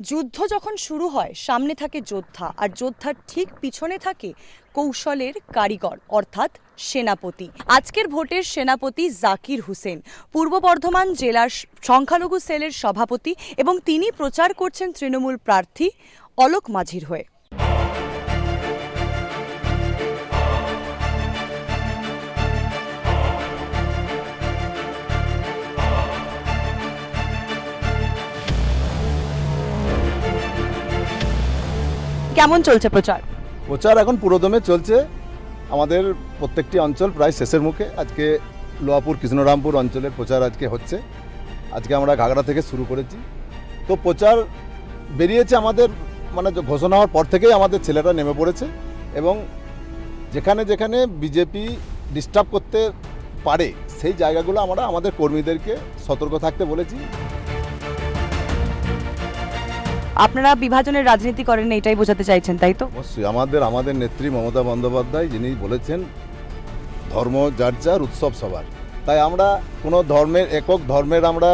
যুদ্ধ যখন শুরু হয় সামনে থাকে যোদ্ধা, আর যোদ্ধার ঠিক পিছনে থাকে কৌশলের কারিগর অর্থাৎ সেনাপতি। আজকের ভোটের সেনাপতি জাকির হোসেন পূর্ব বর্ধমান জেলার সংখ্যালঘু সেলের সভাপতি এবং তিনি প্রচার করছেন তৃণমূল প্রার্থী অলোক মাঝির হয়ে। কেমন চলছে প্রচার? প্রচার এখন পুরোদমে চলছে। আমাদের প্রত্যেকটি অঞ্চল প্রায় শেষের মুখে। আজকে লোহাপুর কৃষ্ণরামপুর অঞ্চলের প্রচার আজকে হচ্ছে। আজকে আমরা ঘাগড়া থেকে শুরু করেছি। তো প্রচার বেরিয়েছে আমাদের ঘোষণা হওয়ার পর থেকেই আমাদের ছেলেরা নেমে পড়েছে এবং যেখানে যেখানে বিজেপি ডিস্টার্ব করতে পারে সেই জায়গাগুলো আমরা আমাদের কর্মীদেরকে সতর্ক থাকতে বলেছি। আপনারা বিভাজনের রাজনীতি করেন এটাই বোঝাতে চাইছেন, তাই তো? অবশ্যই আমাদের নেত্রী মমতা বন্দ্যোপাধ্যায় যিনি বলেছেন ধর্ম যার যার, উৎসব সবার। তাই আমরা কোনো একক ধর্মের আমরা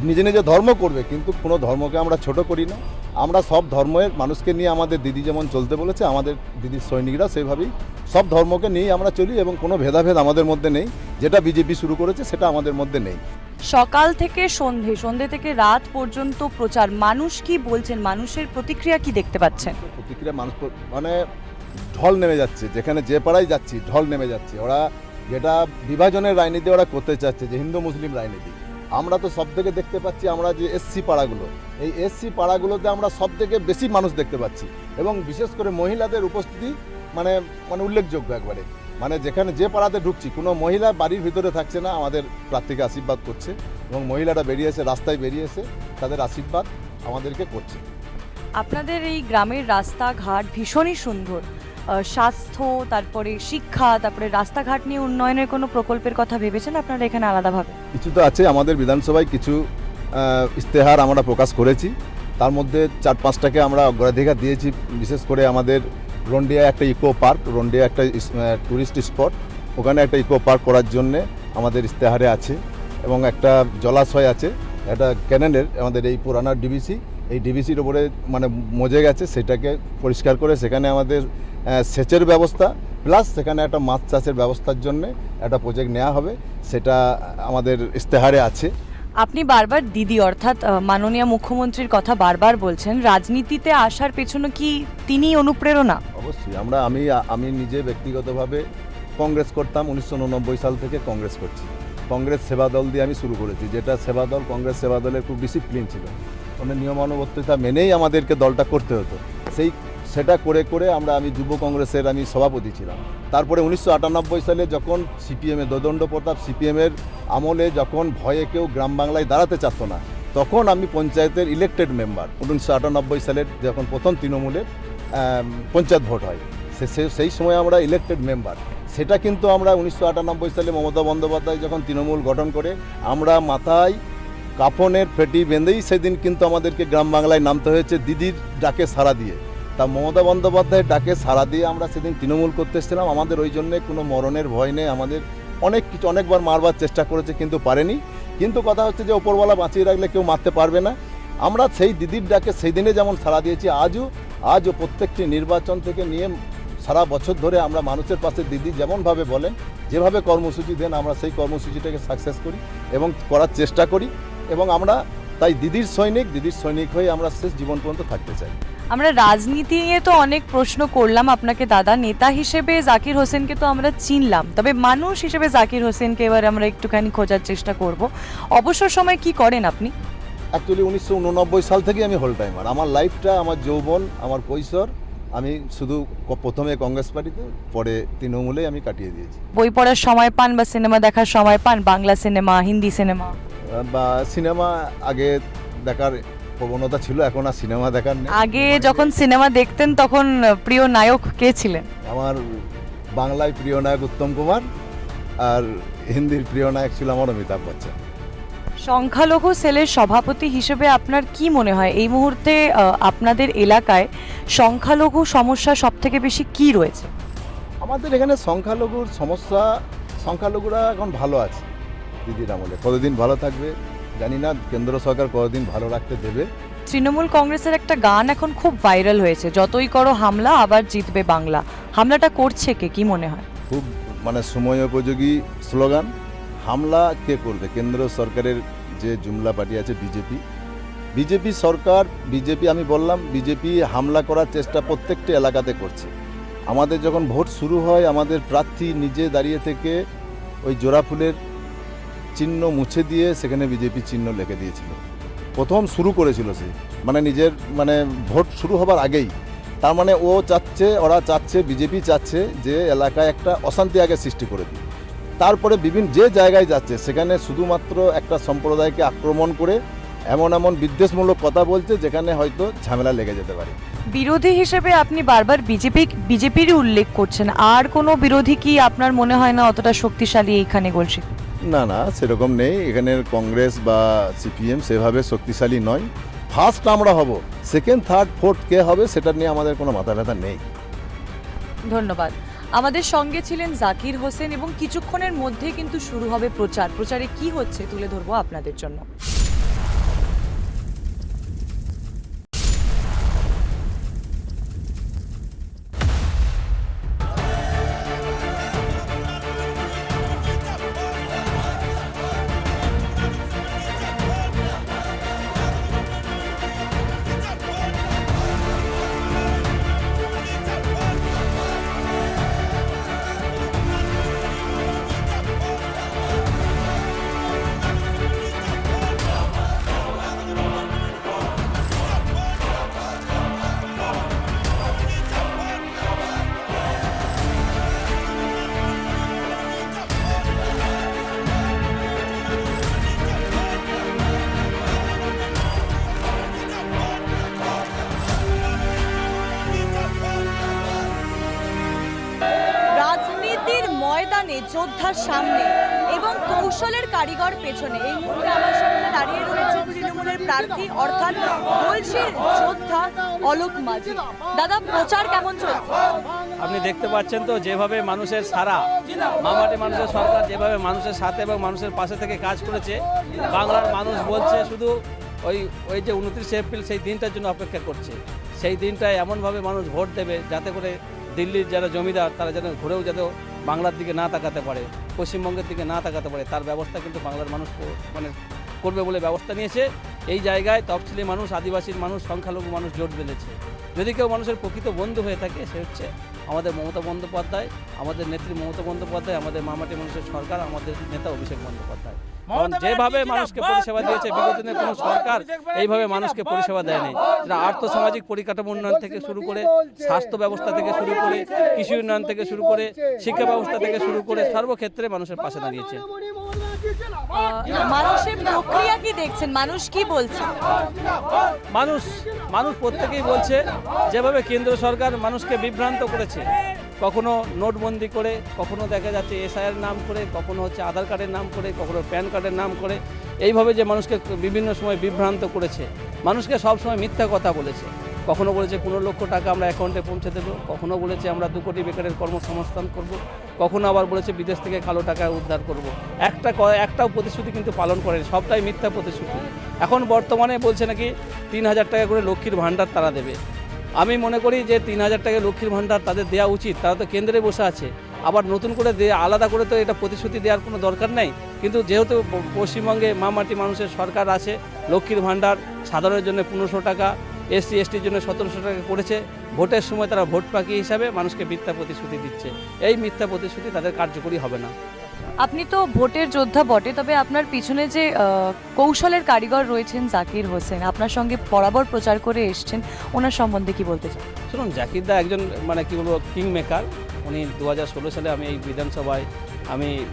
নিজে নিজে ধর্ম করবে, কিন্তু কোনো ধর্মকে আমরা ছোট করি না। আমরা সব ধর্মের মানুষকে নিয়ে আমাদের দিদি যেমন চলতে বলেছে, আমাদের দিদির সৈনিকরা সেইভাবেই সব ধর্মকে নিয়েই আমরা চলি এবং কোনো ভেদাভেদ আমাদের মধ্যে নেই। যেটা বিজেপি শুরু করেছে সেটা আমাদের মধ্যে নেই। সকাল থেকে সন্ধে থেকে রাত পর্যন্ত প্রচার, মানুষ কি বলছেন, মানুষের প্রতিক্রিয়া কি দেখতে পাচ্ছেন? প্রতিক্রিয়া মানুষ ঢল নেমে যাচ্ছে, যেখানে যে পাড়ায় যাচ্ছি ঢল নেমে যাচ্ছে। ওরা যেটা বিভাজনের রাজনীতি ওরা করতে চাচ্ছে, যে হিন্দু মুসলিম রাজনীতি, আমরা তো সব থেকে দেখতে পাচ্ছি। আমরা যে এসসি পাড়াগুলো, এই এসসি পাড়াগুলোতে আমরা সব থেকে বেশি মানুষ দেখতে পাচ্ছি এবং বিশেষ করে মহিলাদের উপস্থিতি উল্লেখযোগ্য একবারে। যেখানে যে পাড়াতে ঢুকছি কোনো মহিলা বাড়ির ভিতরে থাকছে না, আমাদের প্রার্থীকে আশীর্বাদ করছে এবং মহিলারা বেরিয়েছে, রাস্তায় বেরিয়েছে, তাদের আশীর্বাদ আমাদেরকে করছে। আপনাদের এই গ্রামের রাস্তাঘাট ভীষণই সুন্দর, স্বাস্থ্য, তারপরে শিক্ষা, তারপরে রাস্তাঘাট নিয়ে উন্নয়নের কোনো প্রকল্পের কথা ভেবেছেন আপনারা এখানে আলাদাভাবে? কিছু তো আছে, আমাদের বিধানসভায় কিছু ইশতেহার আমরা প্রকাশ করেছি। তার মধ্যে 4-5টাকে আমরা অগ্রাধিকার দিয়েছি। বিশেষ করে আমাদের রন্ডিয়া একটা ইকো পার্ক, রন্ডিয়া একটা ট্যুরিস্ট স্পট, ওখানে একটা ইকো পার্ক করার জন্যে আমাদের ইশতেহারে আছে। এবং একটা জলাশয় আছে, একটা ক্যানেলের, আমাদের এই পুরানা ডিবিসি, এই ডিবিসির ওপরে মজে গেছে, সেটাকে পরিষ্কার করে সেখানে আমাদের সেচের ব্যবস্থা প্লাস সেখানে একটা মাছ চাষের ব্যবস্থার জন্য একটা প্রজেক্ট নেওয়া হবে, সেটা আমাদের ইশতেহারে আছে। আপনি বারবার দিদি অর্থাৎ মাননীয় মুখ্যমন্ত্রীর কথা বারবার বলছেন, রাজনীতিতে আসার পেছনে কি তিনি অনুপ্রেরণা? অবশ্যই। আমি নিজে ব্যক্তিগতভাবে কংগ্রেস করতাম, 1989 সাল থেকে কংগ্রেস করছি। কংগ্রেস সেবা দল দিয়ে আমি শুরু করেছি, যেটা সেবা দল, কংগ্রেস সেবা দলের খুব ডিসিপ্লিন ছিল, নিয়মানুবর্তিতা মেনেই আমাদেরকে দলটা করতে হতো। সেটা করে করে আমি যুব কংগ্রেসের সভাপতি ছিলাম। তারপরে 1998 সালে যখন সিপিএমে দোদণ্ড প্রতাপ সিপিএমের আমলে যখন ভয়ে কেউ গ্রাম বাংলায় দাঁড়াতে চাইতো না, তখন আমি পঞ্চায়েতের ইলেক্টেড মেম্বার। 1998 সালের যখন প্রথম তৃণমূলের পঞ্চায়েত ভোট হয়, সেই সময় আমরা ইলেক্টেড মেম্বার। সেটা কিন্তু আমরা 1998 সালে মমতা বন্দ্যোপাধ্যায় যখন তৃণমূল গঠন করে, আমরা মাথায় কাফনের ফেটি বেঁধেই সেদিন কিন্তু আমাদেরকে গ্রাম বাংলায় নামতে হয়েছে দিদির ডাকে সাড়া দিয়ে। তা মমতা বন্দ্যোপাধ্যায়ের ডাকে সাড়া দিয়ে আমরা সেদিন তৃণমূল করতে এসেছিলাম। আমাদের ওই জন্যে কোনো মরণের ভয় নেই। আমাদের অনেকবার মারবার চেষ্টা করেছে কিন্তু পারেনি। কিন্তু কথা হচ্ছে যে ওপরওয়ালা বাঁচিয়ে রাখলে কেউ মারতে পারবে না। আমরা সেই দিদির ডাকে সেই দিনে যেমন সাড়া দিয়েছি, আজও প্রত্যেকটি নির্বাচন থেকে নিয়ে সারা বছর ধরে আমরা মানুষের পাশে দিদি যেমনভাবে বলেন, যেভাবে কর্মসূচি দেন, আমরা সেই কর্মসূচিটাকে সাকসেস করি এবং করার চেষ্টা করি। এবং আমরা তাই দিদির সৈনিক হয়ে আমরা শেষ জীবন পর্যন্ত থাকতে চাই। আমরা রাজনীতি নিয়ে তো অনেক প্রশ্ন করলাম আপনাকে দাদা, নেতা হিসেবে জাকির হোসেনকে তো আমরা চিনলাম, তবে মানুষ হিসেবে জাকির হোসেনকে এবার আমরা একটুখানি খোঁজার চেষ্টা করব। অবসর সময় কি করেন আপনি? অ্যাকচুয়ালি 1989 সাল থেকেই আমি হোল টাইমার। আমার লাইফটা, আমার যৌবন, আমার কৈশোর আমি শুধু প্রথমে কংগ্রেস পার্টিতে, পরে তৃণমূলে আমি কাটিয়ে দিয়েছি। বই পড়ার সময় পান বা সিনেমা দেখার সময় পান? Bangla cinema, Hindi cinema? বা সিনেমা আগে দেখার প্রবণতা ছিল, এখন আর সিনেমা দেখার নেই। আগে যখন সিনেমা দেখতেন তখন প্রিয় নায়ক কে ছিলেন? আমার বাংলায় প্রিয় নায়ক উত্তম কুমার, আর হিন্দির প্রিয় নায়ক ছিল আমার অমিতাভ বচ্চন। সংখ্যালঘু সেলের সভাপতি হিসেবে আপনার কি মনে হয় এই মুহূর্তে আপনাদের এলাকায় সংখ্যালঘু সমস্যা সবথেকে বেশি কি রয়েছে? আমাদের এখানে সংখ্যালঘুর সমস্যা, সংখ্যালঘুরা এখন ভালো আছে দিদির আমলে। কতদিন ভালো থাকবে জানি না, কেন্দ্র সরকার কতদিন ভালো রাখতে দেবে। তৃণমূল কংগ্রেসের একটা গান এখন খুব ভাইরাল হয়েছে, যতই করো হামলা আবার জিতবে বাংলা। হামলাটা করছে কে, কি মনে হয়? খুব সময় উপযোগী স্লোগান। হামলা কে করবে? কেন্দ্র সরকারের যে জুমলা পার্টি আছে বিজেপি সরকার, আমি বললাম বিজেপি হামলা করার চেষ্টা প্রত্যেকটা এলাকাতে করছে। আমাদের যখন ভোট শুরু হয় আমাদের প্রার্থী নিজে দাঁড়িয়ে থেকে ওই জোড়া ফুলের চিহ্ন মুছে দিয়ে সেখানে বিজেপি চিহ্ন লিখে দিয়েছিল। প্রথম শুরু করেছিল সে নিজের ভোট শুরু হবার আগেই। তার ওরা চাচ্ছে, বিজেপি চাচ্ছে যে এলাকায় একটা অশান্তি আগে সৃষ্টি করে দিই। তারপরে বিভিন্ন যে জায়গায় যাচ্ছে সেখানে শুধুমাত্র একটা সম্প্রদায়কে আক্রমণ করে এমন বিদ্বেষমূলক কথা বলছে যেখানে হয়তো ঝামেলা লেগে যেতে পারে। বিরোধী হিসেবে আপনি বারবার বিজেপিরই উল্লেখ করছেন, আর কোনো বিরোধী কি আপনার মনে হয় না অতটা শক্তিশালী এইখানে গলসি? না, সেরকম নেই। এখানে কংগ্রেস বা সিপিএম সেভাবে শক্তিশালী নয়। ফার্স্ট আমরা হব, সেকেন্ড থার্ড ফোর্থ কে হবে সেটা নিয়ে আমাদের কোনো মাথা ব্যথা নেই। ধন্যবাদ। আমাদের সঙ্গে ছিলেন জাকির হোসেন এবং কিছুক্ষণের মধ্যে কিন্তু শুরু হবে প্রচারে কি হচ্ছে তুলে ধরবো আপনাদের জন্য। রাজনীতির ময়দানে যোদ্ধার সামনে এবং কৌশলের কারিগর পেছনে এই মুহূর্তে আমার সামনে দাঁড়িয়ে রয়েছে তৃণমূলের প্রার্থী অর্থাৎ গলসির যোদ্ধা অলোক মাঝি। দাদা, প্রচার কেমন চলছে? আপনি দেখতে পাচ্ছেন তো যেভাবে মানুষের সারা মামাটি মানুষের সরকার যেভাবে মানুষের সাথে এবং মানুষের পাশে থেকে কাজ করেছে। বাংলার মানুষ বলছে শুধু ওই যে 29 এপ্রিল সেই দিনটার জন্য অপেক্ষা করছে। সেই দিনটায় এমনভাবে মানুষ ভোট দেবে যাতে করে দিল্লির যারা জমিদার তারা যেন ঘুরেও যাতে বাংলার দিকে না তাকাতে পারে, পশ্চিমবঙ্গের দিকে না তাকাতে পারে, তার ব্যবস্থা কিন্তু বাংলার মানুষ করবে বলে ব্যবস্থা নিয়েছে। এই জায়গায় তফসিলি মানুষ, আদিবাসীর মানুষ, সংখ্যালঘু মানুষ জোট বেঁধেছে। যদি কেউ মানুষের প্রকৃত বন্ধু হয়ে থাকে সে হচ্ছে আমাদের মমতা বন্দ্যোপাধ্যায়, আমাদের নেত্রী মমতা বন্দ্যোপাধ্যায়, আমাদের মামাটি মানুষের সরকার, আমাদের নেতা অভিষেক বন্দ্যোপাধ্যায়। কারণ যেভাবে মানুষকে পরিষেবা দিয়েছে বিগত দিনে কোনো সরকার এইভাবে মানুষকে পরিষেবা দেয়নি। যেটা আর্থসামাজিক পরিকাঠামো উন্নয়ন থেকে শুরু করে, স্বাস্থ্য ব্যবস্থা থেকে শুরু করে, কৃষি উন্নয়ন থেকে শুরু করে, শিক্ষা ব্যবস্থা থেকে শুরু করে সর্বক্ষেত্রে মানুষের পাশে দাঁড়িয়েছে। মানুষের প্রক্রিয়া কি দেখছেন? মানুষ কি বলছে? মানুষ প্রত্যেকেই বলছে যেভাবে কেন্দ্র সরকার মানুষকে বিভ্রান্ত করেছে, কখনো নোটবন্দি করে, কখনো দেখা যাচ্ছে এসআইয়ের নাম করে, কখনো হচ্ছে আধার কার্ডের নাম করে, কখনো প্যান কার্ডের নাম করে, এইভাবে যে মানুষকে বিভিন্ন সময় বিভ্রান্ত করেছে, মানুষকে সবসময় মিথ্যা কথা বলেছে। কখনো বলেছে 15 লক্ষ টাকা আমরা অ্যাকাউন্টে পৌঁছে দেবো, কখনো বলেছে আমরা 2 কোটি বেকারের কর্মসংস্থান করব, কখনো আবার বলেছে বিদেশ থেকে কালো টাকা উদ্ধার করব। একটাও প্রতিশ্রুতি কিন্তু পালন করেনি, সবটাই মিথ্যা প্রতিশ্রুতি। এখন বর্তমানে বলছে নাকি 3000 টাকা করে লক্ষ্মীর ভাণ্ডার তারা দেবে। আমি মনে করি যে 3000 টাকা লক্ষ্মীর ভাণ্ডার তাদের দেওয়া উচিত। তারা তো কেন্দ্রে বসে আছে, আবার নতুন করে আলাদা করে তো এটা প্রতিশ্রুতি দেওয়ার কোনো দরকার নেই। কিন্তু যেহেতু পশ্চিমবঙ্গে মামাটি মানুষের সরকার আছে, লক্ষ্মীর ভাণ্ডার সাধারণের জন্য 1500 টাকা, এসসি এসটির জন্য 1700 টাকা করেছে। ভোটের সময় তারা ভোট পাখি হিসাবে মানুষকে মিথ্যা প্রতিশ্রুতি দিচ্ছে। এই মিথ্যা প্রতিশ্রুতি তাদের কার্যকরী হবে না। আপনি তো ভোটের যোদ্ধা বটে, তবে আপনার পিছনে যে কৌশলের কারিগর রয়েছেন জাকির হোসেন, আপনার সঙ্গে বরাবর প্রচার করে এসছেন, ওনার সম্বন্ধে কি বলতে চান? শুনুন, জাকির দা একজন কি বলবো কিং মেকার। উনি 2016 সালে আমি এই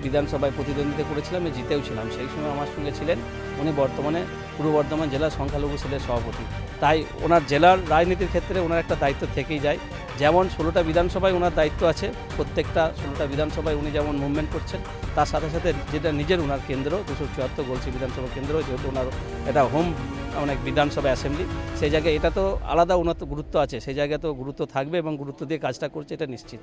বিধানসভায় প্রতিদ্বন্দ্বিতা করেছিলাম, আমি জিতেও ছিলাম। সেই সময় আমার সঙ্গে ছিলেন। উনি বর্তমানে পূর্ব বর্ধমান জেলার সংখ্যালঘু সেলের সভাপতি। তাই ওনার জেলার রাজনীতির ক্ষেত্রে ওনার একটা দায়িত্ব থেকেই যায়। যেমন 16টা বিধানসভায় ওনার দায়িত্ব আছে, প্রত্যেকটা 16টা বিধানসভায় উনি যেমন মুভমেন্ট করছেন, তার সাথে সাথে যেটা নিজের ওনার কেন্দ্র 274 গলসি বিধানসভা কেন্দ্র, যেহেতু ওনার এটা হোম বিধানসভা অ্যাসেম্বলি, সেই জায়গায় এটা তো আলাদা ওনার তো গুরুত্ব আছে, সেই জায়গায় তো গুরুত্ব থাকবে এবং গুরুত্ব দিয়ে কাজটা করছে, এটা নিশ্চিত।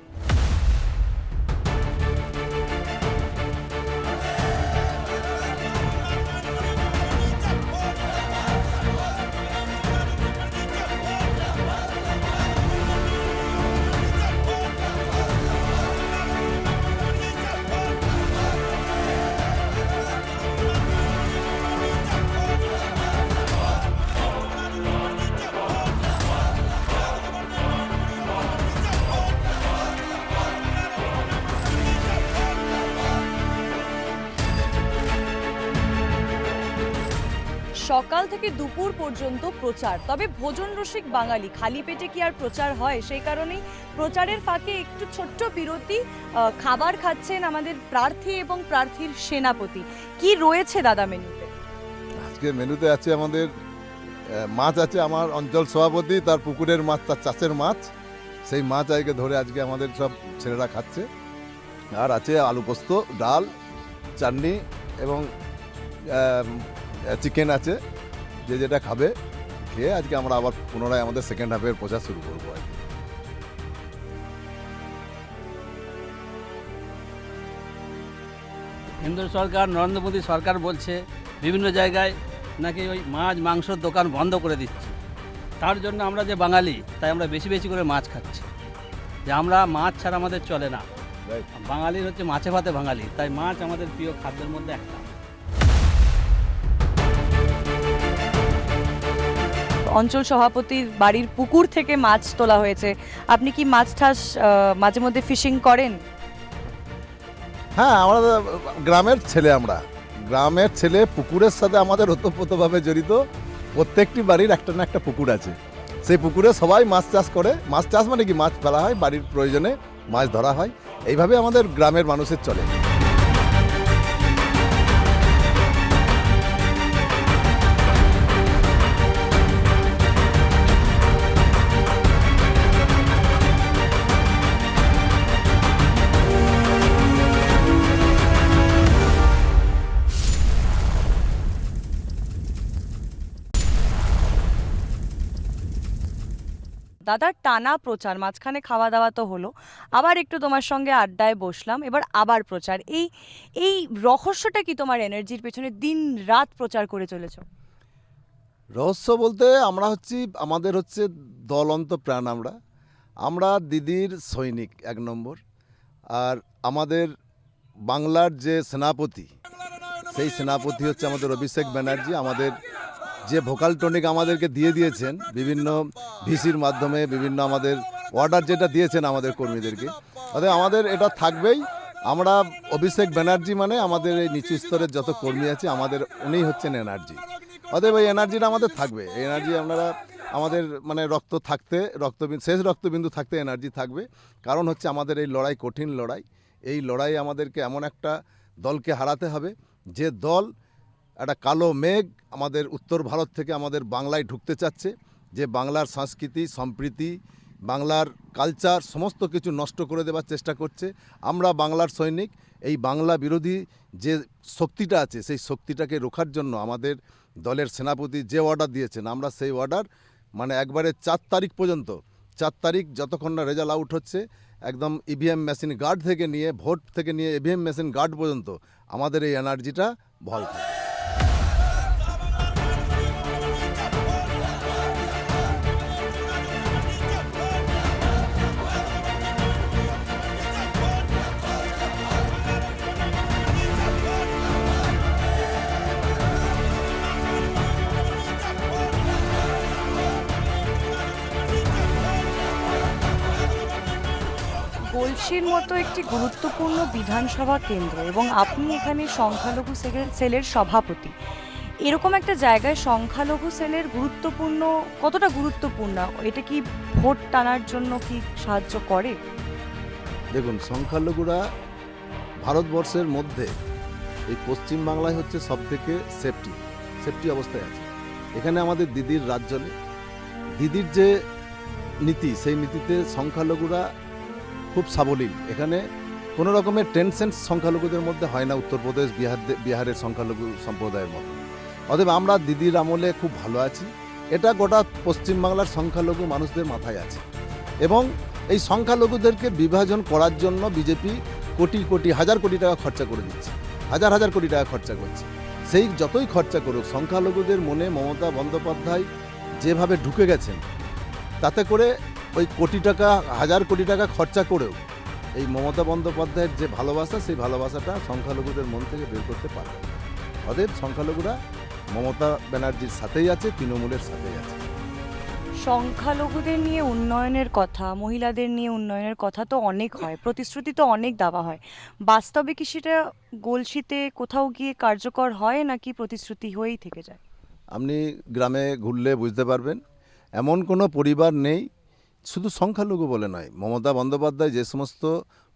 সকাল থেকে দুপুর পর্যন্ত প্রচার, তবে ভোজন রসিক বাঙালি, খালি পেটে কি আর প্রচার হয়? সেই কারণেই প্রচারের ফাঁকে একটু ছোট্ট বিরতি, খাবার খাচ্ছেন আমাদের প্রার্থী এবং প্রার্থীর সেনাপতি। কি রয়েছে দাদা মেনুতে? আজকে মেনুতে আছে আমাদের মাছ আছে, আমার অঞ্চল সভাপতি তার পুকুরের মাছ, তার চাষের মাছ, সেই মাছ আজকে ধরে আজকে আমাদের সব ছেলেরা খাচ্ছে। আর আছে আলু পোস্ত, ডাল, চাটনি এবং চিকেন আছে। যে যেটা খাবে খেয়ে আজকে আমরা আবার পুনরায় আমাদের সেকেন্ড হাফের প্রচার শুরু করবো আর কি। কেন্দ্র সরকার, নরেন্দ্র মোদী সরকার বলছে বিভিন্ন জায়গায় নাকি ওই মাছ মাংসর দোকান বন্ধ করে দিচ্ছে। তার জন্য আমরা যে বাঙালি, তাই আমরা বেশি বেশি করে মাছ খাচ্ছি। যে আমরা মাছ ছাড়া আমাদের চলে না, Right. বাঙালির হচ্ছে মাছে ভাতে বাঙালি, তাই মাছ আমাদের প্রিয় খাদ্যের মধ্যে একটা। অঞ্চল সভাপতির বাড়ির পুকুর থেকে মাছ তোলা হয়েছে। আপনি কি মাছ ঠাস মাঝে মধ্যে ফিশিং করেন? হ্যাঁ, আমরা গ্রামের ছেলে, আমরা গ্রামের ছেলে, পুকুরের সাথে আমাদের ওতপ্রোতভাবে জড়িত। প্রত্যেকটি বাড়ির একটা না একটা পুকুর আছে, সেই পুকুরে সবাই মাছ চাষ করে। মাছ চাষ মানে কি, মাছ ফেলা হয়, বাড়ির প্রয়োজনে মাছ ধরা হয়। এইভাবে আমাদের গ্রামের মানুষের চলে। দাদার টানা প্রচার, মাঝখানে খাওয়া দাওয়া তো হলো, আবার একটু তোমার সঙ্গে আড্ডায় বসলাম, এবার আবার প্রচার। এই এই রহস্যটা কি তোমার এনার্জির পেছনে? দিন রাত প্রচার করে চলেছো। রহস্য বলতে আমরা হচ্ছি, আমাদের হচ্ছে দলন্ত প্রাণ। আমরা দিদির সৈনিক এক নম্বর। আর আমাদের বাংলার যে সেনাপতি, সেই সেনাপতি হচ্ছে আমাদের অভিষেক ব্যানার্জি। আমাদের যে ভোকাল টনিক আমাদেরকে দিয়ে দিয়েছেন বিভিন্ন ভিসির মাধ্যমে, বিভিন্ন আমাদের অর্ডার যেটা দিয়েছেন আমাদের কর্মীদেরকে, অর্থাৎ আমাদের এটা থাকবেই। আমরা অভিষেক ব্যানার্জি মানে আমাদের এই নিচু স্তরের যত কর্মী আছে, আমাদের উনিই হচ্ছেন এনার্জি। অতএব এই এনার্জিটা আমাদের থাকবে। এই এনার্জি আপনারা আমাদের মানে রক্ত থাকতে, শেষ রক্তবিন্দু থাকতে এনার্জি থাকবে। কারণ হচ্ছে আমাদের এই লড়াই কঠিন লড়াই। এই লড়াই আমাদেরকে এমন একটা দলকে হারাতে হবে, যে দল একটা কালো মেঘ আমাদের উত্তর ভারত থেকে আমাদের বাংলায় ঢুকতে চাচ্ছে, যে বাংলার সংস্কৃতি, সম্প্রীতি, বাংলার কালচার সমস্ত কিছু নষ্ট করে দেওয়ার চেষ্টা করছে। আমরা বাংলার সৈনিক। এই বাংলা বিরোধী যে শক্তিটা আছে, সেই শক্তিটাকে রোখার জন্য আমাদের দলের সেনাপতি যে অর্ডার দিয়েছেন, আমরা সেই অর্ডার মানে একবারে 4 তারিখ পর্যন্ত, 4 তারিখ যতক্ষণ না রেজাল্ট আউট হচ্ছে, একদম ইভিএম মেশিন গার্ড থেকে নিয়ে, ভোট থেকে নিয়ে ইভিএম মেশিন গার্ড পর্যন্ত আমাদের এই এনার্জিটা বহাল থাকে। গলসির মতো একটি গুরুত্বপূর্ণ বিধানসভা কেন্দ্র এবং আপনি এখানে সংখ্যালঘু সেলের সভাপতি, এরকম একটা জায়গায় সংখ্যালঘু সেলের কতটা গুরুত্বপূর্ণ? এটা কি ভোট টানার জন্য কি সাহায্য করে? দেখুন, সংখ্যালঘুরা ভারতবর্ষের মধ্যে এই পশ্চিমবাংলায় হচ্ছে সবথেকে সেফটি অবস্থায় আছে। এখানে আমাদের দিদির রাজ চলে। দিদির যে নীতি, সেই নীতিতে সংখ্যালঘুরা খুব সাবলীল। এখানে কোনো রকমের টেনশন সংখ্যালঘুদের মধ্যে হয় না উত্তরপ্রদেশ, বিহারের সংখ্যালঘু সম্প্রদায়ের মধ্যে। অতএব আমরা দিদির আমলে খুব ভালো আছি। এটা গোটা পশ্চিমবাংলার সংখ্যালঘু মানুষদের মাথায় আছে। এবং এই সংখ্যালঘুদেরকে বিভাজন করার জন্য বিজেপি কোটি হাজার কোটি টাকা খরচা করে দিচ্ছে, হাজার কোটি টাকা খরচা করছে। সেই যতই খরচা করুক, সংখ্যালঘুদের মনে মমতা বন্দ্যোপাধ্যায় যেভাবে ঢুকে গেছেন, তাতে করে ওই হাজার কোটি টাকা খরচা করেও এই মমতা বন্দ্যোপাধ্যায়ের যে ভালোবাসা, সেই ভালোবাসাটা সংখ্যালঘুদের মন থেকে বের করতে পারবে না। অতএব সংখ্যালঘুরা মমতা ব্যানার্জির সাথেই আছে, তৃণমূলের সাথেই আছে। সংখ্যালঘুদের নিয়ে উন্নয়নের কথা, মহিলাদের নিয়ে উন্নয়নের কথা তো অনেক হয়, প্রতিশ্রুতি তো অনেক দেওয়া হয়। বাস্তবে কি সেটা গলসিতে কোথাও গিয়ে কার্যকর হয়, নাকি প্রতিশ্রুতি হয়েই থেকে যায়? আপনি গ্রামে ঘুরলে বুঝতে পারবেন এমন কোনো পরিবার নেই, শুধু সংখ্যালঘু বলে নয়, মমতা বন্দ্যোপাধ্যায় যে সমস্ত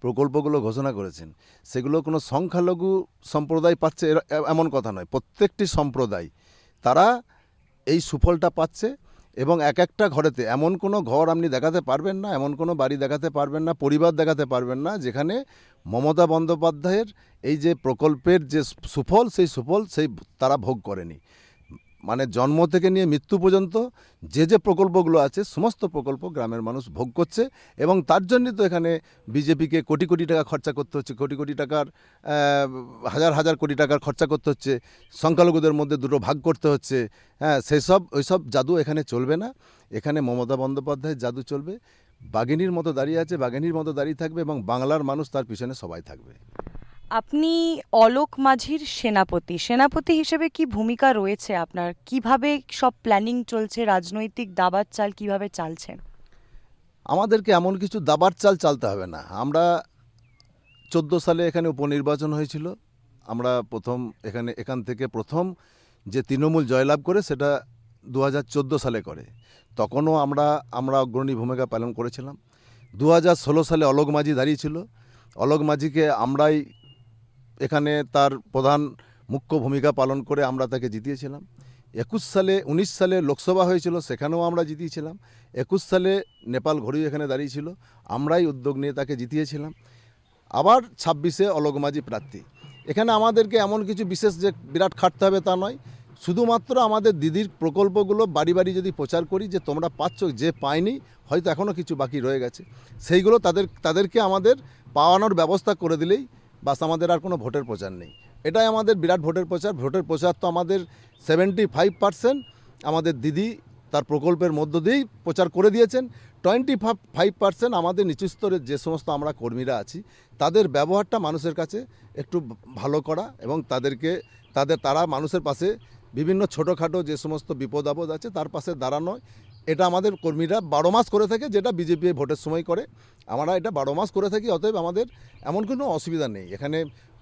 প্রকল্পগুলো ঘোষণা করেছেন সেগুলো কোনো সংখ্যালঘু সম্প্রদায় পাচ্ছে এমন কথা নয়। প্রত্যেকটি সম্প্রদায় তারা এই সুফলটা পাচ্ছে এবং এক একটা ঘরেতে এমন কোনো ঘর আপনি দেখাতে পারবেন না, এমন কোনো বাড়ি দেখাতে পারবেন না, পরিবার দেখাতে পারবেন না যেখানে মমতা বন্দ্যোপাধ্যায়ের এই যে প্রকল্পের যে সুফল সেই তারা ভোগ করেনি। মানে জন্ম থেকে নিয়ে মৃত্যু পর্যন্ত যে প্রকল্পগুলো আছে সমস্ত প্রকল্প গ্রামের মানুষ ভোগ করছে এবং তার জন্যই তো এখানে বিজেপিকে কোটি কোটি টাকা খরচা করতে হচ্ছে, কোটি কোটি টাকার হাজার হাজার কোটি টাকার খরচা করতে হচ্ছে, সংখ্যালঘুদের মধ্যে দুটো ভাগ করতে হচ্ছে। হ্যাঁ, ওইসব জাদু এখানে চলবে না। এখানে মমতা বন্দ্যোপাধ্যায়ের জাদু চলবে। বাঘিনীর মতো দাঁড়িয়ে আছে, বাঘিনীর মতো দাঁড়িয়ে থাকবে এবং বাংলার মানুষ তার পিছনে সবাই থাকবে। আপনি অলোক মাঝির সেনাপতি হিসেবে কি ভূমিকা রয়েছে আপনার? কিভাবে সব প্ল্যানিং চলছে, রাজনৈতিক দাবার চাল কিভাবে চালছে? আমাদেরকে এমন কিছু দাবার চাল চালতে হবে না। আমরা 14 সালে এখানে উপনির্বাচন হয়েছিল। আমরা এখান থেকে প্রথম যে তৃণমূল জয়লাভ করে সেটা 2014 সালে করে। তখনও আমরা অগ্রণী ভূমিকা পালন করেছিলাম। 2016 সালে অলোক মাঝি দাঁড়িয়েছিল। অলোক মাঝিকে আমরাই এখানে তার প্রধান মুখ্য ভূমিকা পালন করে আমরা তাকে জিতিয়েছিলাম। 19 সালে লোকসভা হয়েছিল, সেখানেও আমরা জিতিয়েছিলাম। 21 সালে নেপাল ঘড়ি এখানে দাঁড়িয়েছিল, আমরাই উদ্যোগ নিয়ে তাকে জিতিয়েছিলাম। আবার 26-এ অলোক মাঝি প্রার্থী। এখানে আমাদেরকে এমন কিছু বিশেষ যে বিরাট খাটতে হবে তা নয়, শুধুমাত্র আমাদের দিদির প্রকল্পগুলো বাড়ি বাড়ি যদি প্রচার করি যে তোমরা পাচ্ছ, যে পায়নি হয়তো এখনও কিছু বাকি রয়ে গেছে, সেইগুলো তাদেরকে আমাদের পাওয়ানোর ব্যবস্থা করে দিলেই বাস, আমাদের আর কোনো ভোটের প্রচার নেই। এটাই আমাদের বিরাট ভোটের প্রচার তো আমাদের 75% আমাদের দিদি তার প্রকল্পের মধ্য দিয়েই প্রচার করে দিয়েছেন। 25% আমাদের নিচু স্তরের যে সমস্ত আমরা কর্মীরা আছি তাদের ব্যবহারটা মানুষের কাছে একটু ভালো করা এবং তারা মানুষের পাশে বিভিন্ন ছোটোখাটো যে সমস্ত বিপদ আপদ আছে তার পাশে দাঁড়ানো, এটা আমাদের কর্মীরা 12 মাস করে থাকে, যেটা বিজেপি ভোটের সময় করে। আমরা এটা 12 মাস করে থাকি, অতএব আমাদের এমন কোনো অসুবিধা নেই। এখানে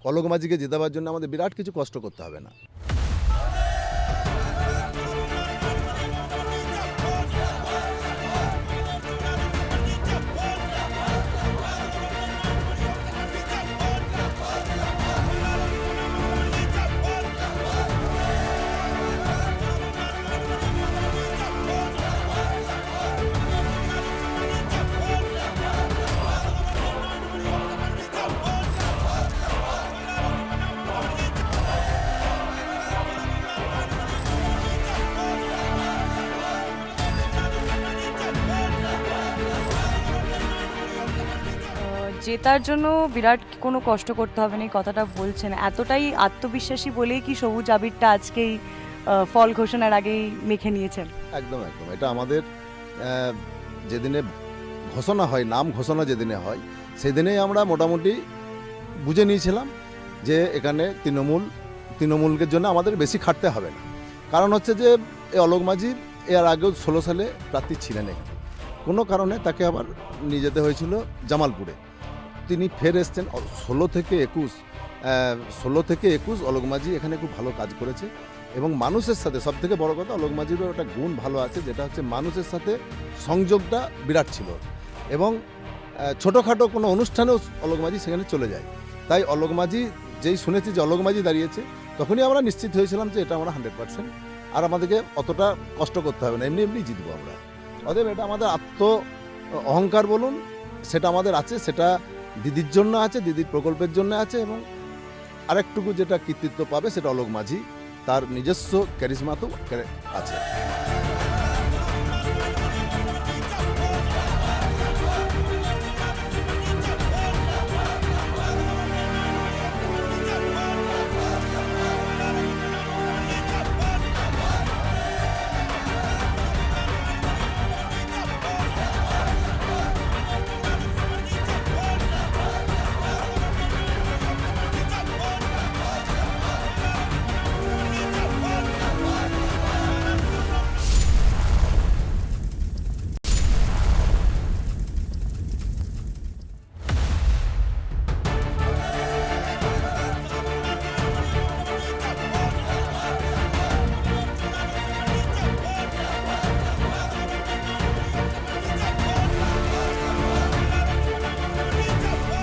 অলোক মাঝিকে জেতাবার জন্য আমাদের বিরাট কিছু কষ্ট করতে হবে না। জেতার জন্য বিরাট কোনো কষ্ট করতে হবে না, এই কথাটা বলছেন, এতটাই আত্মবিশ্বাসী বলেই কি সবুজ আবিরটা আজকেই ফল ঘোষণার আগেই মেখে নিয়েছেন? একদম এটা আমাদের যেদিনে ঘোষণা হয়, নাম ঘোষণা যেদিনে হয় সেদিনেই আমরা মোটামুটি বুঝে নিয়েছিলাম যে এখানে তৃণমূলের জন্য আমাদের বেশি খাটতে হবে না। কারণ হচ্ছে যে এই অলোক মাঝি এর আগেও 16 সালে প্রার্থী ছিলেন এখানে, কোনো কারণে তাকে আবার নিয়ে যেতে হয়েছিল জামালপুরে। তিনি ফের এসছেন 16 থেকে 21 অলোক মাঝি এখানে খুব ভালো কাজ করেছে এবং মানুষের সাথে, সবথেকে বড় কথা অলোক মাঝিরও একটা গুণ ভালো আছে, যেটা হচ্ছে মানুষের সাথে সংযোগটা বিরাট ছিল এবং ছোটোখাটো কোনো অনুষ্ঠানেও অলোক মাঝি সেখানে চলে যায়। তাই অলোক মাঝি যেই শুনেছি যে অলোক মাঝি দাঁড়িয়েছে, তখনই আমরা নিশ্চিত হয়েছিলাম যে এটা আমরা 100%, আর আমাদেরকে অতটা কষ্ট করতে হবে না, এমনি জিতবো আমরা। অতএব এটা আমাদের অহংকার বলুন, সেটা আমাদের আছে, সেটা দিদির জন্য আছে, দিদির প্রকল্পের জন্য আছে এবং আরেকটুকু যেটা কৃতিত্ব পাবে সেটা অলোক মাঝি তার নিজস্ব ক্যারিজমাতেও আছে।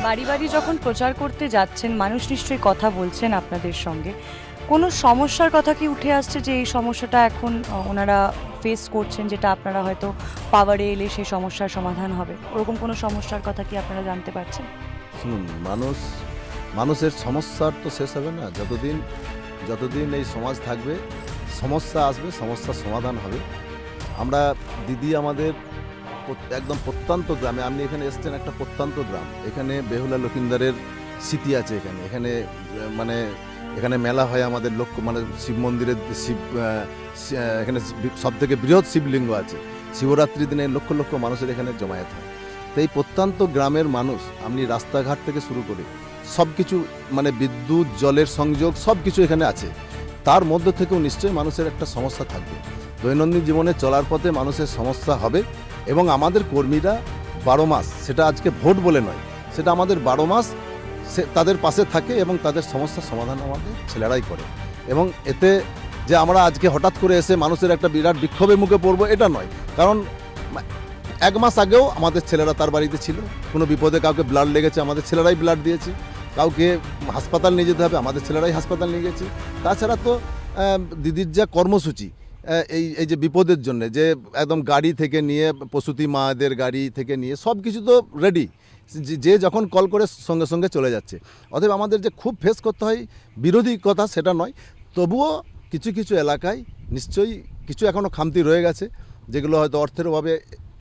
বাড়ি বাড়ি যখন প্রচার করতে যাচ্ছেন, মানুষ নিশ্চয়ই কথা বলছেন আপনাদের সঙ্গে। কোনো সমস্যার কথা কি উঠে আসছে যে এই সমস্যাটা এখন ওনারা ফেস করছেন, যেটা আপনারা হয়তো পাওয়ারে এলে সেই সমস্যার সমাধান হবে? ওরকম কোনো সমস্যার কথা কি আপনারা জানতে পারছেন? শুনুন, মানুষের সমস্যার তো শেষ হবে না। যতদিন এই সমাজ থাকবে, সমস্যা আসবে, সমস্যার সমাধান হবে। আমরা দিদি আমাদের একদম প্রত্যন্ত গ্রামে, আপনি এখানে এসছেন একটা প্রত্যন্ত গ্রাম, এখানে বেহুলা লক্ষিন্দারের স্মৃতি আছে। মানে এখানে মেলা হয় আমাদের মানে শিব মন্দিরের এখানে সব থেকে বৃহৎ শিবলিঙ্গ আছে। শিবরাত্রির দিনে লক্ষ লক্ষ মানুষের এখানে জমায়েত হয়। তো এই প্রত্যন্ত গ্রামের মানুষ, আপনি রাস্তাঘাট থেকে শুরু করে সব কিছু, মানে বিদ্যুৎ, জলের সংযোগ সব কিছু এখানে আছে। তার মধ্য থেকেও নিশ্চয়ই মানুষের একটা সমস্যা থাকবে। দৈনন্দিন জীবনে চলার পথে মানুষের সমস্যা হবে, এবং আমাদের কর্মীরা 12 মাস, সেটা আজকে ভোট বলে নয়, সেটা আমাদের 12 মাস তাদের পাশে থাকে, এবং তাদের সমস্যার সমাধান আমাদের ছেলেরাই করে। এবং এতে যে আমরা আজকে হঠাৎ করে এসে মানুষের একটা বিরাট বিক্ষোভের মুখে পড়বো, এটা নয়। কারণ 1 মাস আগেও আমাদের ছেলেরা তার বাড়িতে ছিল, কোনো বিপদে কাউকে ব্লাড লেগেছে, আমাদের ছেলেরাই ব্লাড দিয়েছে। কাউকে হাসপাতাল নিয়ে যেতে হবে, আমাদের ছেলেরাই হাসপাতাল নিয়ে গেছে। তাছাড়া তো দিদির যা কর্মসূচি, এই যে বিপদের জন্য, যে একদম গাড়ি থেকে নিয়ে, প্রসূতি মাদের গাড়ি থেকে নিয়ে সব কিছু তো রেডি, যে যখন কল করে সঙ্গে সঙ্গে চলে যাচ্ছে। অতএব আমাদের যে খুব ফেস করতে হয় বিরোধী কথা, সেটা নয়। তবুও কিছু কিছু এলাকায় নিশ্চয়ই কিছু এখনও খামতি রয়ে গেছে, যেগুলো হয়তো অর্থের অভাবে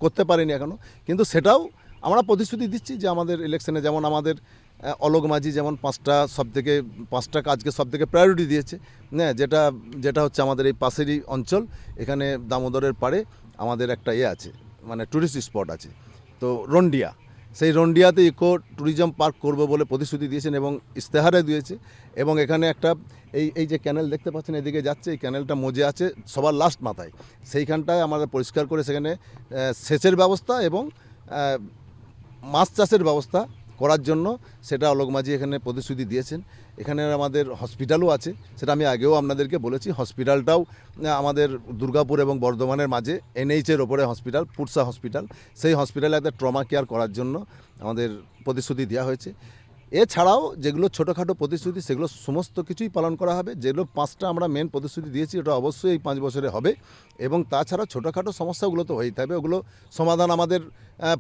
করতে পারেনি এখনও। কিন্তু সেটাও আমরা প্রতিশ্রুতি দিচ্ছি যে আমাদের ইলেকশনে, যেমন আমাদের অলোক মাঝি যেমন 5টা কাজকে সব থেকে প্রায়োরিটি দিয়েছে। হ্যাঁ, যেটা হচ্ছে আমাদের এই পাশেরই অঞ্চল, এখানে দামোদরের পাড়ে আমাদের একটা আছে, মানে ট্যুরিস্ট স্পট আছে, তো রন্ডিয়া। সেই রন্ডিয়াতে ইকো ট্যুরিজম পার্ক করবো বলে প্রতিশ্রুতি দিয়েছেন, এবং ইস্তেহারে দিয়েছে। এবং এখানে একটা এই যে ক্যানেল দেখতে পাচ্ছেন, এদিকে যাচ্ছে, এই ক্যানেলটা মজে আছে সবার লাস্ট মাথায়, সেইখানটায় আমাদের পরিষ্কার করে সেখানে সেচের ব্যবস্থা এবং মাছ চাষের ব্যবস্থা করার জন্য, সেটা অলোক মাঝি এখানে প্রতিশ্রুতি দিয়েছেন। এখানে আমাদের হসপিটালও আছে, সেটা আমি আগেও আপনাদেরকে বলেছি। হসপিটালটাও আমাদের দুর্গাপুর এবং বর্ধমানের মাঝে NH-এর ওপরে হসপিটাল, পুরসা হসপিটাল, সেই হসপিটালে একটা ট্রমা কেয়ার করার জন্য আমাদের প্রতিশ্রুতি দেওয়া হয়েছে। এছাড়াও যেগুলো ছোটোখাটো প্রতিশ্রুতি, সেগুলো সমস্ত কিছুই পালন করা হবে। যেগুলো 5টা আমরা মেন প্রতিশ্রুতি দিয়েছি, ওটা অবশ্যই এই 5 বছরে হবে। এবং তাছাড়া ছোটোখাটো সমস্যাগুলো তো হয়েই থাকবে, ওগুলো সমাধান আমাদের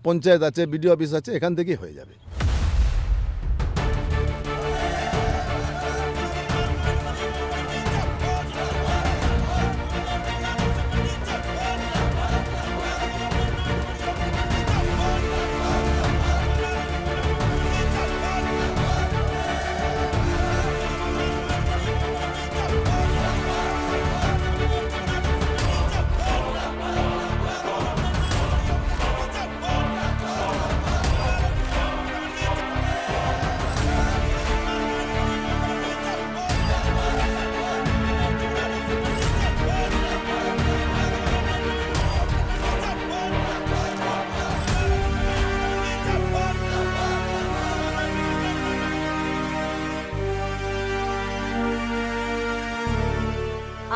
পঞ্চায়েত আছে, BDO অফিস আছে, এখান থেকেই হয়ে যাবে।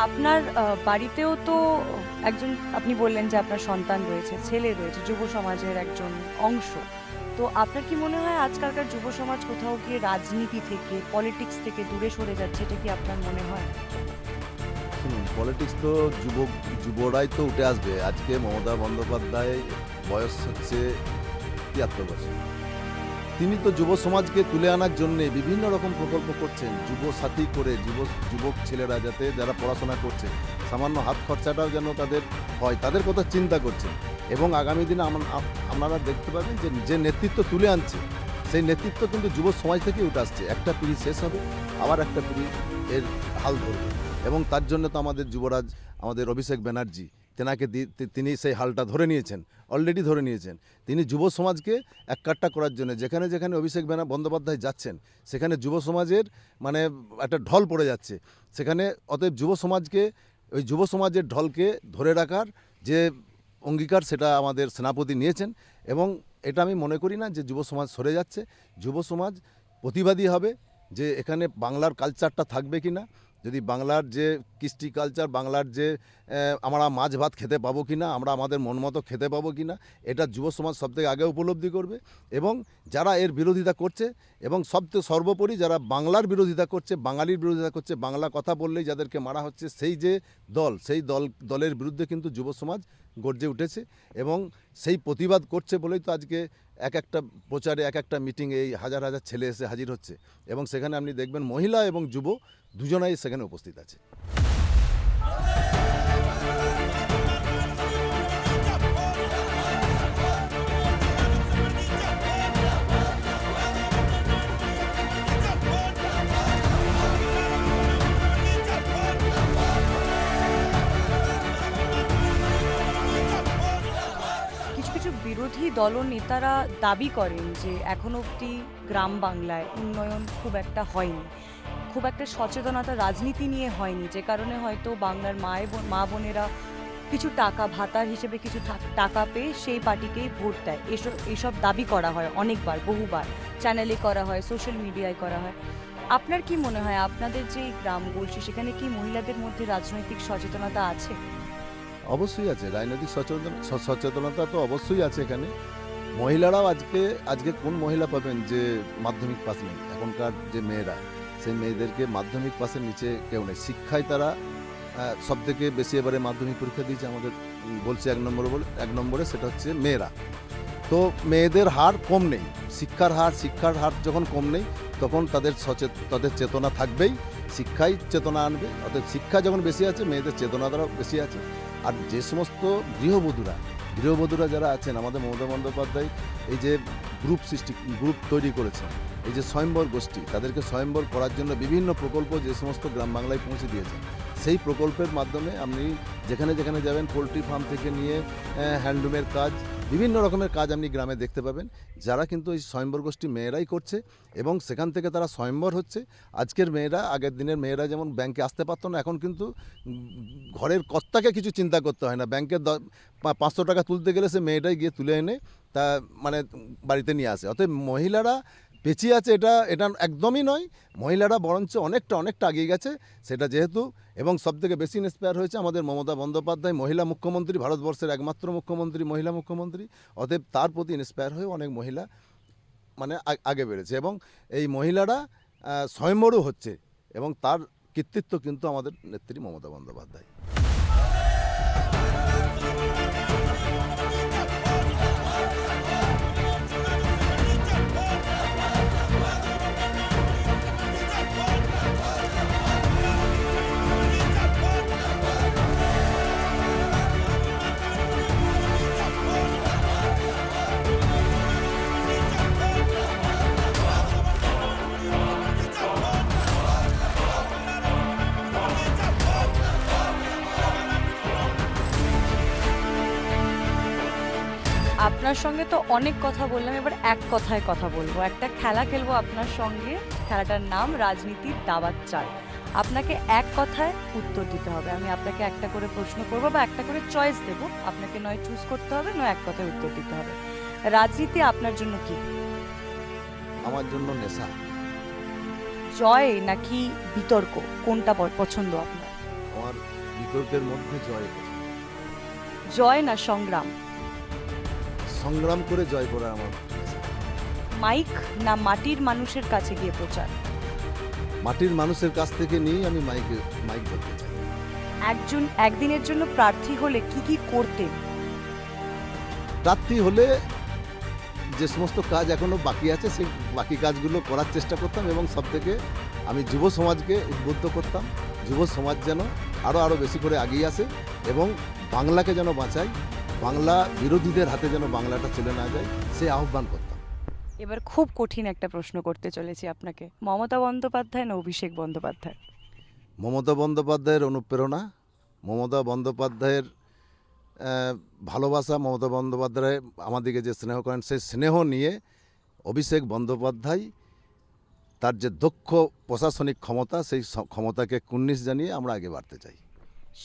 আপনার বাড়িতেও তো একজন, আপনি বললেন যে আপনার সন্তান রয়েছে, ছেলে রয়েছে, যুব সমাজের একজন অংশ। তো আপনার কি মনে হয় আজকালকার যুব সমাজ কোথাও গিয়ে রাজনীতি থেকে, পলিটিক্স থেকে দূরে সরে যাচ্ছে? এটা কি আপনার মনে হয়? পলিটিক্স তো যুবরাই তো উঠে আসবে। আজকে মমতা বন্দ্যোপাধ্যায় বয়স হচ্ছে 73 বছর। তিনি তো যুব সমাজকে তুলে আনার জন্যে বিভিন্ন রকম প্রকল্প করছেন, যুব সাথী করে, যুবক ছেলেরা যাতে, যারা পড়াশোনা করছে, সামান্য হাত খরচাটাও যেন তাদের হয়, তাদের কথা চিন্তা করছেন। এবং আগামী দিনে আপনারা দেখতে পাবেন যে নেতৃত্ব তুলে আনছে, সেই নেতৃত্ব কিন্তু যুব সমাজ থেকে উঠে আসছে। একটা পিঢ়ি শেষ হবে, আবার একটা পিঢ়ি এর হাল ধরবে। এবং তার জন্য তো আমাদের যুবরাজ, আমাদের অভিষেক ব্যানার্জি, তিনি সেই হালটা ধরে নিয়েছেন, অলরেডি ধরে নিয়েছেন। তিনি যুব সমাজকে এককাট্টা করার জন্য যেখানে যেখানে অভিষেক বন্দ্যোপাধ্যায় যাচ্ছেন, সেখানে যুব সমাজের মানে একটা ঢল পড়ে যাচ্ছে সেখানে। অতএব ওই যুব সমাজের ঢলকে ধরে রাখার যে অঙ্গীকার, সেটা আমাদের সেনাপতি নিয়েছেন। এবং এটা আমি মনে করি না যে যুব সমাজ সরে যাচ্ছে। যুব সমাজ প্রতিবাদী হবে যে এখানে বাংলার কালচারটা থাকবে কি না, যদি বাংলার যে কৃষ্টি কালচার, বাংলার যে আমরা মাছ ভাত খেতে পাবো কি না, আমরা আমাদের মন মতো খেতে পাবো কি না, এটা যুব সমাজ সবথেকে আগে উপলব্ধি করবে। এবং যারা এর বিরোধিতা করছে এবং সর্বোপরি যারা বাংলার বিরোধিতা করছে, বাঙালির বিরোধিতা করছে, বাংলা কথা বললেই যাদেরকে মারা হচ্ছে, সেই যে দলের বিরুদ্ধে কিন্তু যুব সমাজ গর্জে উঠেছে এবং সেই প্রতিবাদ করছে বলেই তো আজকে এক একটা প্রচারে, এক একটা মিটিংয়ে এই হাজার হাজার ছেলে এসে হাজির হচ্ছে এবং সেখানে আপনি দেখবেন মহিলা এবং যুব দুজনাই সেখানে উপস্থিত আছে। কিছু কিছু বিরোধী দলনেতারা দাবি করেন যে এখন অবধি গ্রাম বাংলায় উন্নয়ন খুব একটা হয়নি, খুব একটা সচেতনতা রাজনীতি নিয়ে হয়নি, যে কারণে হয়তো বাংলার মা বোনেরা কিছু টাকা ভাতার হিসেবে কিছু টাকা পেয়ে সেই পার্টিকেই ভোট দেয়। এসব দাবি করা হয় অনেকবার, বহুবার চ্যানেলে করা হয়, সোশ্যাল মিডিয়ায় করা হয়। আপনার কি মনে হয় আপনাদের যে গ্রাম গলসি, সেখানে কি মহিলাদের মধ্যে রাজনৈতিক সচেতনতা আছে? অবশ্যই আছে, রাজনৈতিক সচেতনতা তো অবশ্যই আছে এখানে। মহিলারাও আজকে কোন মহিলা পাবেন যে মাধ্যমিক পাস নেই? এখনকার যে মেয়েরা, সেই মেয়েদেরকে মাধ্যমিক পাসের নিচে কেউ নেই। শিক্ষায় তারা সব থেকে বেশি এবারে মাধ্যমিক পরীক্ষা দিয়েছে আমাদের, বলছে এক নম্বরে সেটা হচ্ছে মেয়েরা। তো মেয়েদের হার কম নেই, শিক্ষার হার যখন কম নেই তখন তাদের চেতনা থাকবেই, শিক্ষাই চেতনা আনবে। অর্থাৎ শিক্ষা যখন বেশি আছে, মেয়েদের চেতনাটাও বেশি আছে। আর যে সমস্ত গৃহবধূরা যারা আছেন, আমাদের মমতা বন্দ্যোপাধ্যায় এই যে গ্রুপ তৈরি করেছেন, এই যে স্বয়ম্বর গোষ্ঠী, তাদেরকে স্বয়ম্বর করার জন্য বিভিন্ন প্রকল্প যে সমস্ত গ্রাম বাংলায় পৌঁছে দিয়েছেন, সেই প্রকল্পের মাধ্যমে আপনি যেখানে যেখানে যাবেন, পোলট্রি ফার্ম থেকে নিয়ে হ্যান্ডলুমের কাজ, বিভিন্ন রকমের কাজ আপনি গ্রামে দেখতে পাবেন, যারা কিন্তু এই স্বয়ম্বর গোষ্ঠী মেয়েরাই করছে এবং সেখান থেকে তারা স্বয়ম্বর হচ্ছে। আজকের মেয়েরা, আগের দিনের মেয়েরা যেমন ব্যাংকে আসতে পারতো না, এখন কিন্তু ঘরের কর্তাকে কিছু চিন্তা করতে হয় না। ব্যাংকের 500 টাকা তুলতে গেলে সে মেয়েটাই গিয়ে তুলে এনে তা মানে বাড়িতে নিয়ে আসে। অতএব মহিলারা পেছিয়ে আছে এটা একদমই নয়, মহিলারা বরঞ্চ অনেকটা এগিয়ে গেছে। সেটা যেহেতু এবং সবথেকে বেশি ইন্সপায়ার হয়েছে আমাদের মমতা বন্দ্যোপাধ্যায়, মহিলা মুখ্যমন্ত্রী, ভারতবর্ষের একমাত্র মুখ্যমন্ত্রী, মহিলা মুখ্যমন্ত্রী। অতএব তার প্রতি ইন্সপায়ার হয়ে অনেক মহিলা মানে আগে বেড়েছে এবং এই মহিলারা স্বয়ম্বরও হচ্ছে এবং তার কৃতিত্ব কিন্তু আমাদের নেত্রী মমতা বন্দ্যোপাধ্যায়। আপনার সঙ্গে তো অনেক কথা বললাম, এবার এক কথায় কথা বলবো, একটা খেলা খেলবো আপনার সঙ্গে। খেলাটার নাম রাজনীতির দাবাত চাল। আপনাকে এক কথায় উত্তর দিতে হবে। আমি আপনাকে একটা করে প্রশ্ন করব বা একটা করে চয়েস দেব, আপনাকে নয় চুজ করতে হবে, নয় এক কথায় উত্তর দিতে হবে। রাজনীতি আপনার জন্য কি? আমার জন্য নেশা। জয় নাকি বিতর্ক, কোনটা পছন্দ আপনার? আমার বিতর্কের মধ্যে জয়। জয় না সংগ্রাম? সংগ্রাম করে জয় করা আমার। মাইক না মাটির মানুষের কাছে গিয়ে প্রচার? মাটির মানুষের কাছ থেকে নিয়েই আমি মাইক ধরতে চাই। একদিনের জন্য প্রার্থী হলে কি কি করতেন? প্রার্থী হলে যে সমস্ত কাজ এখনো বাকি আছে, সেই বাকি কাজগুলো করার চেষ্টা করতাম এবং সবথেকে আমি যুব সমাজকে উদ্বুদ্ধ করতাম, যুব সমাজ যেন আরও বেশি করে এগিয়ে আসে এবং বাংলাকে যেন বাঁচাই, বাংলা বিরোধীদের হাতে যেন বাংলাটা চলে না যায়, সেই আহ্বান করতাম। এবার খুব কঠিন একটা প্রশ্ন করতে চলেছি আপনাকে। মমতা বন্দ্যোপাধ্যায় না অভিষেক বন্দ্যোপাধ্যায়? মমতা বন্দ্যোপাধ্যায়ের অনুপ্রেরণা, মমতা বন্দ্যোপাধ্যায়ের ভালোবাসা, মমতা বন্দ্যোপাধ্যায় আমাদেরকে যে স্নেহ করেন, সেই স্নেহ নিয়ে অভিষেক বন্দ্যোপাধ্যায় তার যে দক্ষ প্রশাসনিক ক্ষমতা, সেই ক্ষমতাকে কুর্নিশ জানিয়ে আমরা আগে বাড়তে চাই।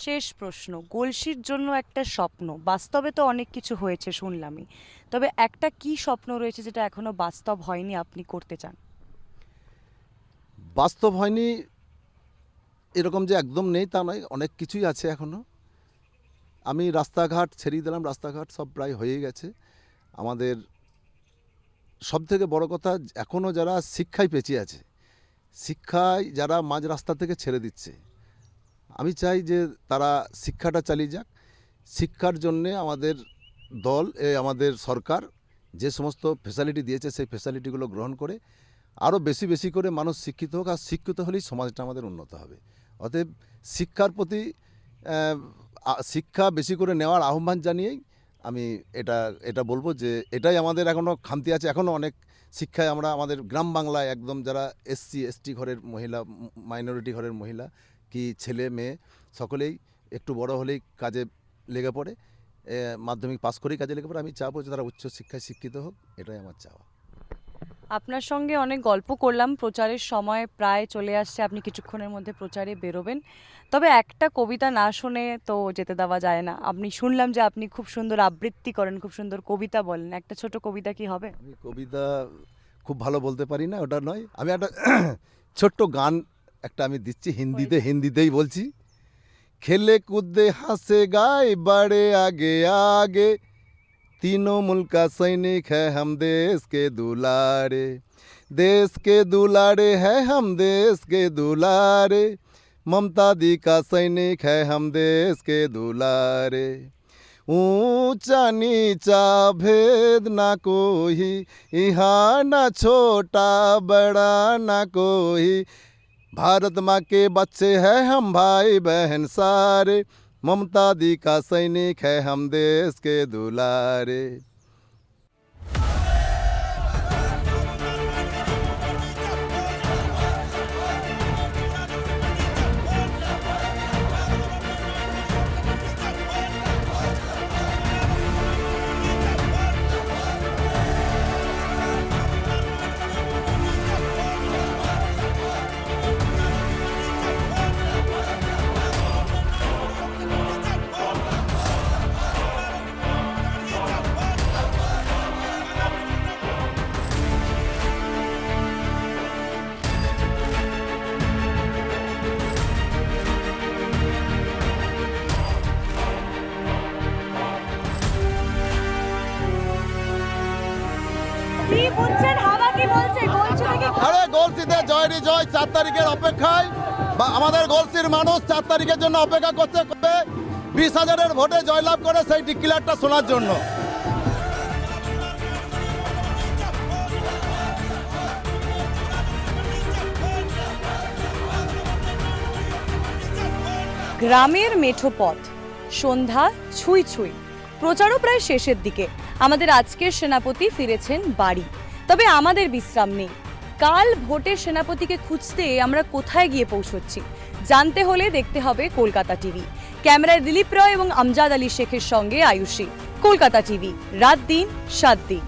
শেষ প্রশ্ন, গলসির জন্য একটা স্বপ্ন, বাস্তবে তো অনেক কিছু হয়েছে শুনলামই, তবে একটা কি স্বপ্ন রয়েছে যেটা এখনো বাস্তব হয়নি, আপনি করতে চান? বাস্তব হয়নি এরকম যে একদম নেই তা নয়, অনেক কিছুই আছে এখনও। আমি রাস্তাঘাট ছেড়িয়ে দিলাম, রাস্তাঘাট সব প্রায় হয়ে গেছে। আমাদের সবথেকে বড় কথা, এখনও যারা শিক্ষায় পেঁচিয়ে আছে, শিক্ষায় যারা মাঝ রাস্তা থেকে ছেড়ে দিচ্ছে, আমি চাই যে তারা শিক্ষাটা চালিয়ে যাক। শিক্ষার জন্যে আমাদের দল, আমাদের সরকার যে সমস্ত ফ্যাসিলিটি দিয়েছে সেই ফ্যাসিলিটিগুলো গ্রহণ করে আরও বেশি বেশি করে মানুষ শিক্ষিত হোক, আর শিক্ষিত হলেই সমাজটা আমাদের উন্নত হবে। অতএব শিক্ষার প্রতি শিক্ষা বেশি করে নেওয়ার আহ্বান জানিয়েই আমি এটা বলবো যে এটাই আমাদের এখনও খামতি আছে। এখনও অনেক শিক্ষায় আমরা আমাদের গ্রাম বাংলায় একদম যারা এসসি এসটি ঘরের মহিলা, মাইনরিটি ঘরের মহিলা কি ছেলে মেয়ে সকলেই একটু বড় হলেই কাজে লেগে পড়ে, মাধ্যমিক পাস করেই কাজে লেগে পড়ে। আমি চাবো যে তারা উচ্চ শিক্ষায় শিক্ষিত হোক, এটাই আমার চাওয়া। আপনার সঙ্গে অনেক গল্প করলাম, প্রচারের সময় প্রায় চলে আসছে, আপনি কিছুক্ষণের মধ্যে প্রচারে বেরোবেন। তবে একটা কবিতা না শুনে তো যেতে দেওয়া যায় না। আপনি শুনলাম যে আপনি খুব সুন্দর আবৃত্তি করেন, খুব সুন্দর কবিতা বলেন, একটা ছোট কবিতা কি হবে? আমি কবিতা খুব ভালো বলতে পারি না, ওটা নয়। আমি একটা ছোট্ট গান আমি দিচ্ছি হিন্দিতেই বলছি। खेले कूदे हंसे गाए बड़े आगे आगे, तीनों मुल्क का सैनिक है हम देश के दुलारे है हम देश के दुलारे, ममता दी का सैनिक है हम देश के दुलारे। ऊंचा नीचा भेद ना कोई, यहाँ ना छोटा बड़ा ना कोई, भारत माँ के बच्चे हैं हम भाई बहन सारे, ममता दी का सैनिक है हम देश के दुलारे। কি বুঝছেন, হাওয়া কি বলছে? গোলচি থেকে আরে গোলসিতে জয় রে জয়, 4 তারিখের অপেক্ষায় বা আমাদের গোলসির মানুষ 4 তারিখের জন্য অপেক্ষা করছে, 20,000-এর ভোটে জয়লাভ করে সেই ডিক্লেয়ারটা শোনার জন্য। গ্রামের মেঠো পথ, সন্ধ্যা ছুঁই ছুঁই, প্রচারও প্রায় শেষের দিকে। আমাদের আজকের সেনাপতি ফিরেছেন বাড়ি, তবে আমাদের বিশ্রাম নেই। কাল ভোটের সেনাপতিকে খুঁজতে আমরা কোথায় গিয়ে পৌঁছচ্ছি জানতে হলে দেখতে হবে কলকাতা টিভি। ক্যামেরায় দিলীপ রয় এবং আমজাদ আলী শেখের সঙ্গে আয়ুষী। কলকাতা টিভি, রাত দিন 7 দিন।